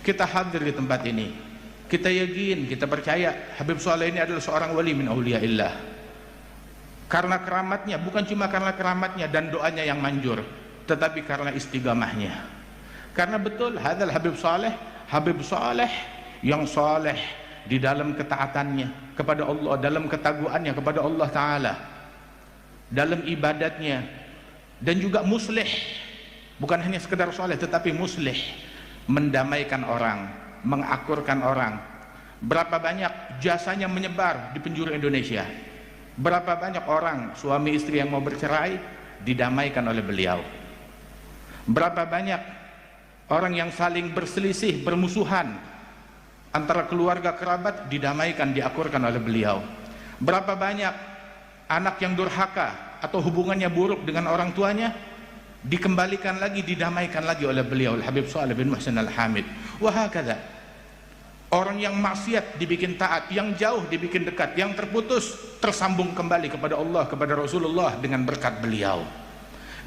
kita hadir di tempat ini, kita yakin, kita percaya Habib Saleh ini adalah seorang wali min auliyaillah. Karena keramatnya, bukan cuma karena keramatnya dan doanya yang manjur, tetapi karena istiqamahnya. Karena betul hadzal Habib Saleh yang saleh di dalam ketaatannya kepada Allah, dalam ketaguannya kepada Allah Ta'ala, dalam ibadatnya, dan juga muslih. Bukan hanya sekedar saleh tetapi muslih, mendamaikan orang, mengakurkan orang. Berapa banyak jasanya menyebar di penjuru Indonesia. Berapa banyak orang suami istri yang mau bercerai didamaikan oleh beliau. Berapa banyak orang yang saling berselisih, bermusuhan antara keluarga kerabat didamaikan, diakurkan oleh beliau. Berapa banyak anak yang durhaka atau hubungannya buruk dengan orang tuanya dikembalikan lagi, didamaikan lagi oleh beliau, Habib Saleh bin Muhsin Al-Hamid. Wahakadha, orang yang maksiat dibikin taat, yang jauh dibikin dekat, yang terputus tersambung kembali kepada Allah, kepada Rasulullah dengan berkat beliau.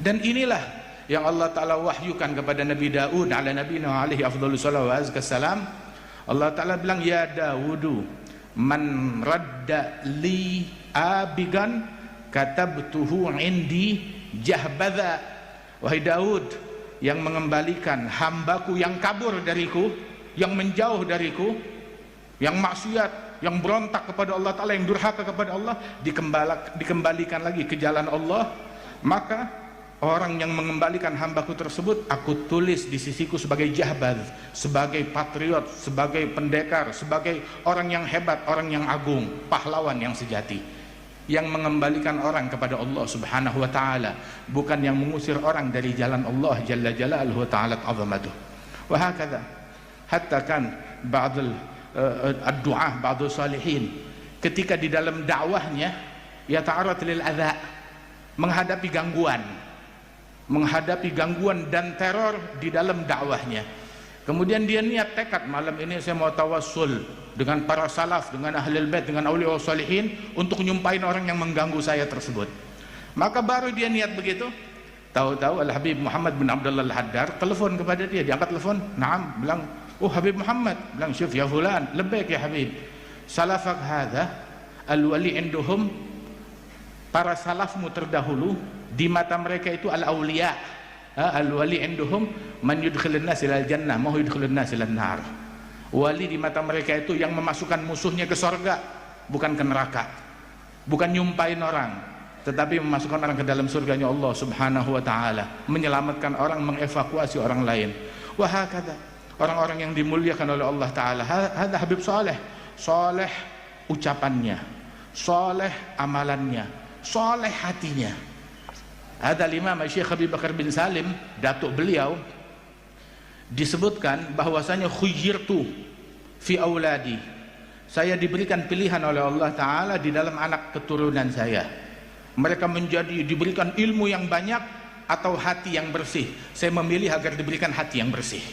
Dan inilah yang Allah Ta'ala wahyukan kepada Nabi Daud ala nabiyina alaihi afdhalus salawat wa azka salam. Allah Ta'ala bilang, ya Dawudu man radda li abigan katabtuhu indi jahbadha. Wahai Daud, yang mengembalikan hambaku yang kabur dariku, yang menjauh dariku, yang maksiat, yang berontak kepada Allah Ta'ala, yang durhaka kepada Allah, dikembalikan lagi ke jalan Allah, maka orang yang mengembalikan hambaku tersebut aku tulis di sisiku sebagai jahbad, sebagai patriot, sebagai pendekar, sebagai orang yang hebat, orang yang agung, pahlawan yang sejati, yang mengembalikan orang kepada Allah Subhanahu wa Ta'ala, bukan yang mengusir orang dari jalan Allah Jalla Jalaluhu wa Ta'ala azamatuh. Wa hakadha hatta kan ba'dul ad-du'ah, ba'dul salihin, ketika di dalam dakwahnya ya ta'arad lil adha, menghadapi gangguan dan teror di dalam dakwahnya. Kemudian dia niat tekad, malam ini saya mau tawassul dengan para salaf, dengan ahlul bait, dengan aulia salihin untuk nyumpahin orang yang mengganggu saya tersebut. Maka baru dia niat begitu, tahu-tahu Al-Habib Muhammad bin Abdullah Al-Haddar telepon kepada dia, diangkat telepon, "Naam," bilang, "Oh Habib Muhammad," bilang, "Syuf ya fulan, labbaik ya Habib, salafak hadha al-wali induhum," para salafmu terdahulu di mata mereka itu al-awliya, al-wali induhum man yudkhilun nas ilal jannah ma yudkhilun nas ilan nar. Wali di mata mereka itu yang memasukkan musuhnya ke sorga, bukan ke neraka, bukan nyumpain orang, tetapi memasukkan orang ke dalam surganya Allah Subhanahu wa Ta'ala, menyelamatkan orang, mengevakuasi orang lain. Wahakadha, orang-orang yang dimuliakan oleh Allah Ta'ala. Hadha Habib Saleh, saleh ucapannya, saleh amalannya, saleh hatinya. Ada Imam Syekh Habib Bakar bin Salim, datuk beliau, disebutkan bahwasanya khuyyirtu fi auladi, saya diberikan pilihan oleh Allah Ta'ala di dalam anak keturunan saya. Mereka diberikan ilmu yang banyak atau hati yang bersih. Saya memilih agar diberikan hati yang bersih.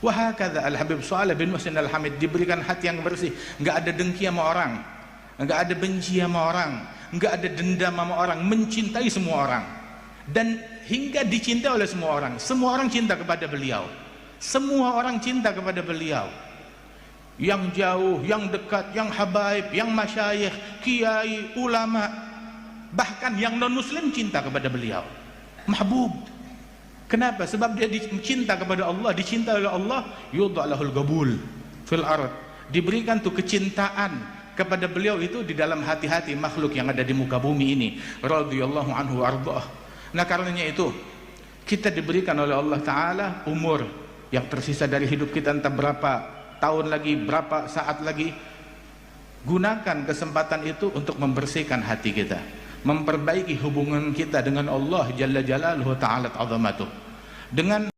Wahakadha Al-Habib Saleh bin Muhsin Al-Hamid diberikan hati yang bersih, enggak ada dengki sama orang, enggak ada benci sama orang, enggak ada dendam sama orang, mencintai semua orang, dan hingga dicintai oleh semua orang. Semua orang cinta kepada beliau, semua orang cinta kepada beliau, yang jauh, yang dekat, yang habaib, yang masyayikh, kiai, ulama, bahkan yang non muslim cinta kepada beliau. Mahbub. Kenapa? Sebab dia cinta kepada Allah, dicinta oleh Allah. Yudha'lahul gabul fil ard, diberikan tuh kecintaan kepada beliau itu di dalam hati-hati makhluk yang ada di muka bumi ini. Radhiyallahu anhu ardhah. Nah karenanya itu kita diberikan oleh Allah Ta'ala umur yang tersisa dari hidup kita, entah berapa tahun lagi, berapa saat lagi. Gunakan kesempatan itu untuk membersihkan hati kita, memperbaiki hubungan kita dengan Allah Jalla Jalaluhu Ta'ala azamatuh, dengan